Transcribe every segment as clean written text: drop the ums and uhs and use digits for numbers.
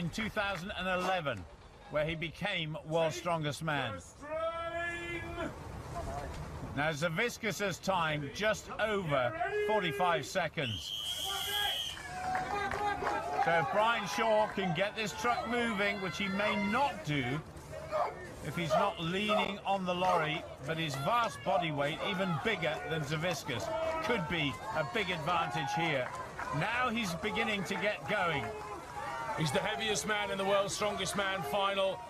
in 2011, where he became world's strongest man. Now Zaviscus's time just over 45 seconds. So if Brian Shaw can get this truck moving, which he may not do if he's not leaning on the lorry, but his vast body weight, even bigger than Zaviscus, could be a big advantage here. Now he's beginning to get going. He's the heaviest man in the world's strongest man final.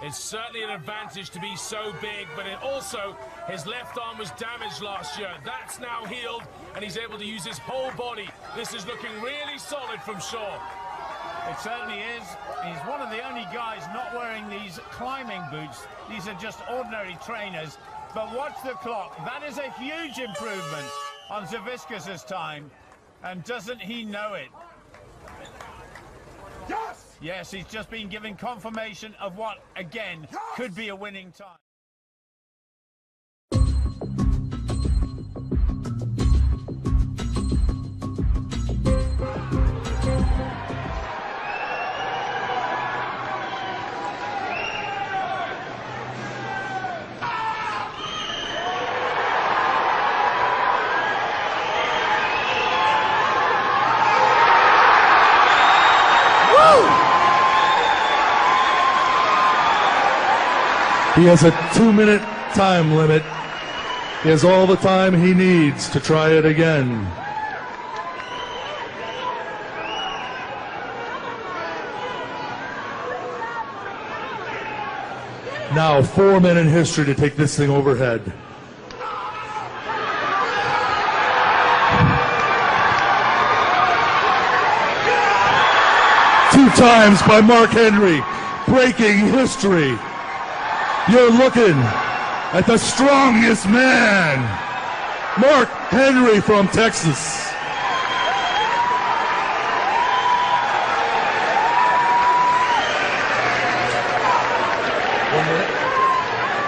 It's certainly an advantage to be so big, but it also, his left arm was damaged last year. That's now healed, and he's able to use his whole body. This is looking really solid from Shaw. It certainly is. He's one of the only guys not wearing these climbing boots. These are just ordinary trainers. But watch the clock. That is a huge improvement on Zaviscus's time. And doesn't he know it? Yes! Yes, he's just been given confirmation of what, again, could be a winning time. He has a 2-minute time limit. He has all the time he needs to try it again. Now 4 men in history to take this thing overhead. Two times by Mark Henry, breaking history. You're looking at the strongest man, Mark Henry from Texas.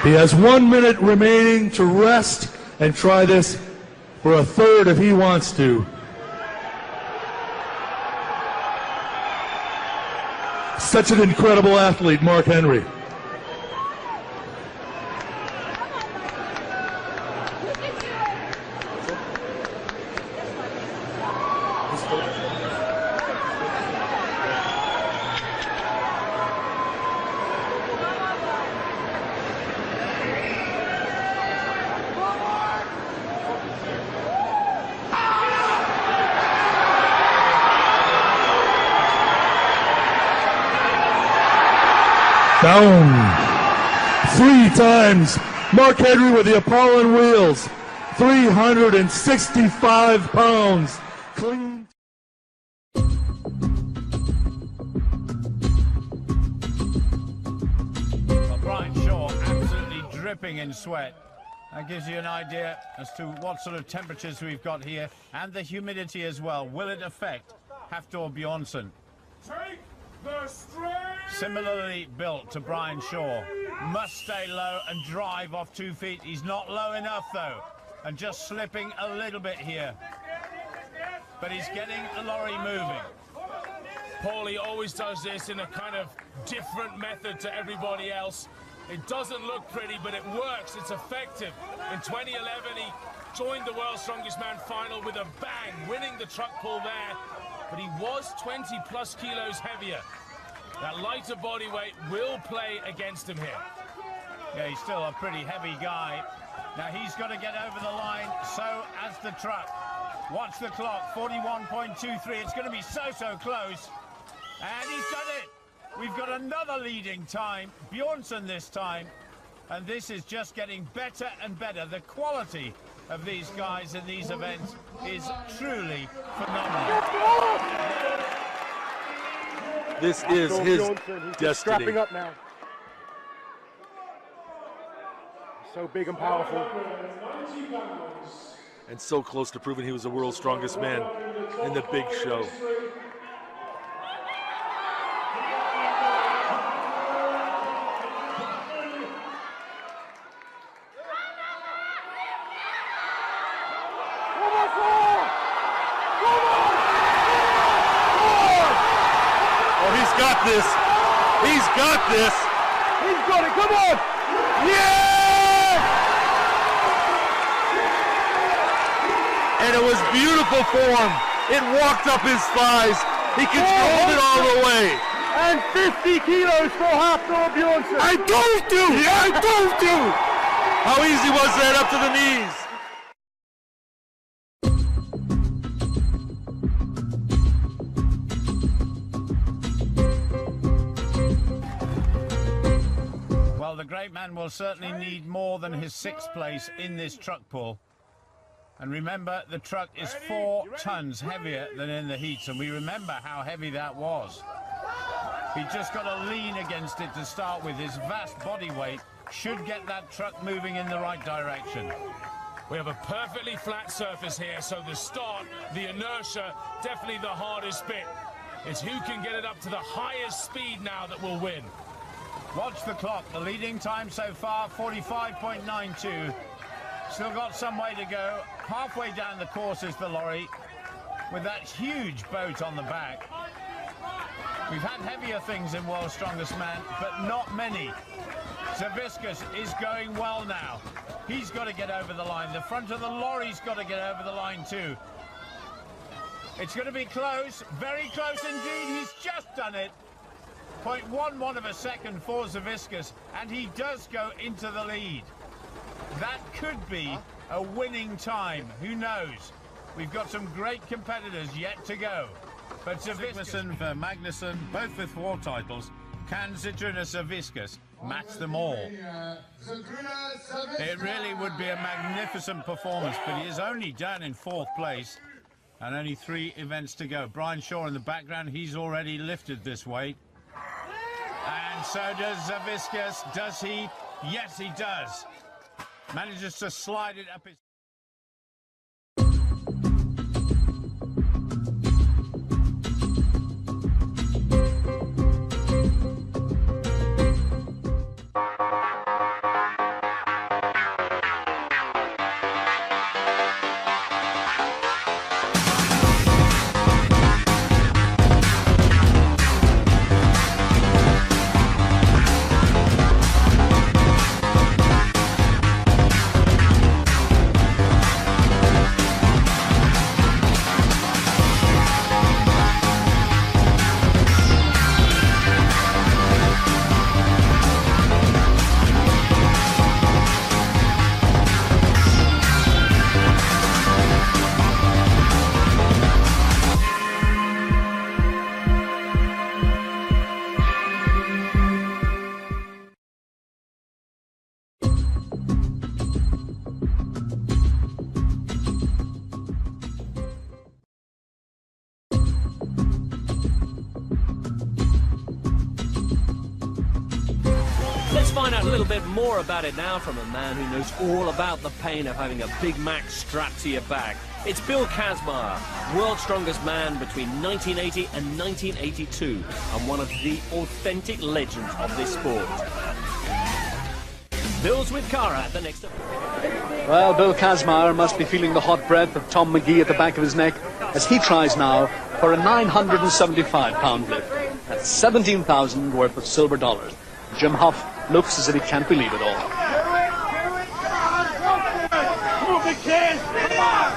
He has 1 minute remaining to rest and try this for a third if he wants to. Such an incredible athlete, Mark Henry. Down. 3 times. Mark Henry with the Apollon wheels. 365 pounds. Clean. Well, Brian Shaw absolutely dripping in sweat. That gives you an idea as to what sort of temperatures we've got here and the humidity as well. Will it affect Hafthor Bjornsson? Take the strain! Similarly built to Brian Shaw. Must stay low and drive off 2 feet. He's not low enough though, and just slipping a little bit here. But he's getting the lorry moving. Paulie always does this in a kind of different method to everybody else. It doesn't look pretty, but it works. It's effective. In 2011, he joined the World's Strongest Man final with a bang, winning the truck pull there. But he was 20 plus kilos heavier. That lighter body weight will play against him here. Yeah, he's still a pretty heavy guy. Now he's got to get over the line, so as the truck. Watch the clock, 41.23. It's going to be so close. And he's done it. We've got another leading time, Bjornsson this time. And this is just getting better and better. The quality of these guys in these events is truly phenomenal. This is his destiny. Strapping up now. So big and powerful. And so close to proving he was the world's strongest man in the big show. He's got this. He's got this. He's got it. Come on. Yeah! And it was beautiful form. It walked up his thighs. He controlled it all the way. And 50 kilos for Hafthor Bjornsson. I told you! I told you! How easy was that up to the knees? Well, the great man will certainly need more than his 6th place in this truck pull. And remember, the truck is 4 tons heavier than in the heats, and we remember how heavy that was. He just got to lean against it to start with. His vast body weight should get that truck moving in the right direction. We have a perfectly flat surface here, so the start, the inertia, definitely the hardest bit. It's who can get it up to the highest speed now that will win. Watch the clock. The leading time so far, 45.92. Still got some way to go. Halfway down the course is the lorry with that huge boat on the back. We've had heavier things in World's Strongest Man, but not many. Zaviskus is going well now. He's got to get over the line. The front of the lorry's got to get over the line too. It's going to be close, very close indeed. He's just done it. 0.11 of a second for Zaviskus, and he does go into the lead. That could be a winning time. Who knows? We've got some great competitors yet to go. But Zaviskus and Magnussen, both with 4 titles, can Zydrunas Zaviskus match them all? It really would be a magnificent performance, but he is only down in 4th place and only 3 events to go. Brian Shaw in the background, he's already lifted this weight. And so does Zaviskus. Does he? Yes, he does. Manages to slide it up his... Let's find out a little bit more about it now from a man who knows all about the pain of having a Big Mac strapped to your back. It's Bill Kazmaier, world's strongest man between 1980 and 1982, and one of the authentic legends of this sport. Bill's with Cara at the next... Well, Bill Kazmaier must be feeling the hot breath of Tom McGee at the back of his neck as he tries now for a 975-pound lift. That's 17,000 worth of silver dollars. Jim Huff looks as if he can't believe it all. Come on, big kid. Come on.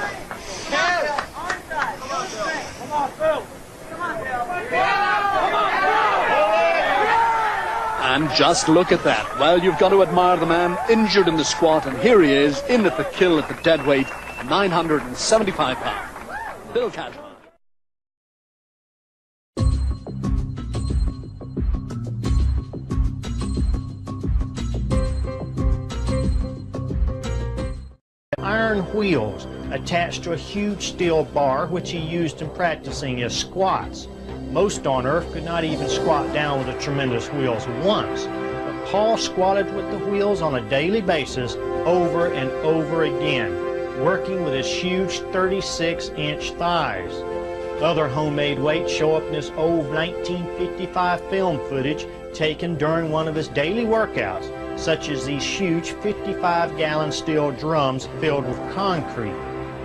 Come on, Phil. And just look at that. Well, you've got to admire the man injured in the squat, and here he is in at the kill at the dead weight, 975 pounds. Bill Kazmaier. Iron wheels attached to a huge steel bar which he used in practicing his squats. Most on earth could not even squat down with the tremendous wheels once, but Paul squatted with the wheels on a daily basis over and over again, working with his huge 36-inch thighs. Other homemade weights show up in this old 1955 film footage taken during one of his daily workouts, such as these huge 55-gallon steel drums filled with concrete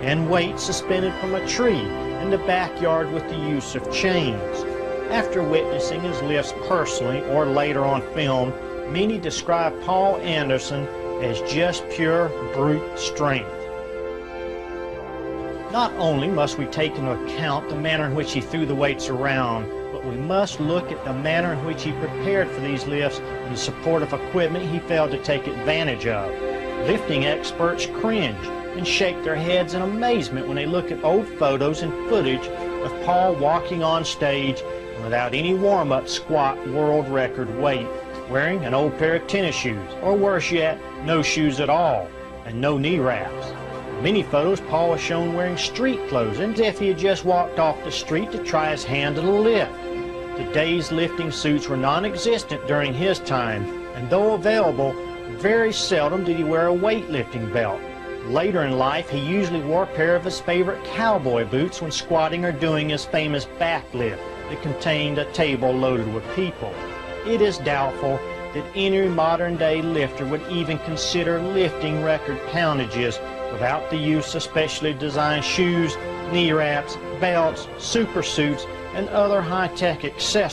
and weights suspended from a tree in the backyard with the use of chains. After witnessing his lifts personally or later on film, many describe Paul Anderson as just pure brute strength. Not only must we take into account the manner in which he threw the weights around, but we must look at the manner in which he prepared for these lifts and the supportive equipment he failed to take advantage of. Lifting experts cringe and shake their heads in amazement when they look at old photos and footage of Paul walking on stage without any warm-up squat world record weight, wearing an old pair of tennis shoes, or worse yet, no shoes at all, and no knee wraps. In many photos, Paul was shown wearing street clothes, as if he had just walked off the street to try his hand at a lift. Today's lifting suits were non-existent during his time, and though available, very seldom did he wear a weightlifting belt. Later in life, he usually wore a pair of his favorite cowboy boots when squatting or doing his famous back lift that contained a table loaded with people. It is doubtful that any modern-day lifter would even consider lifting record poundages without the use of specially designed shoes, knee wraps, belts, super suits, and other high-tech accessories.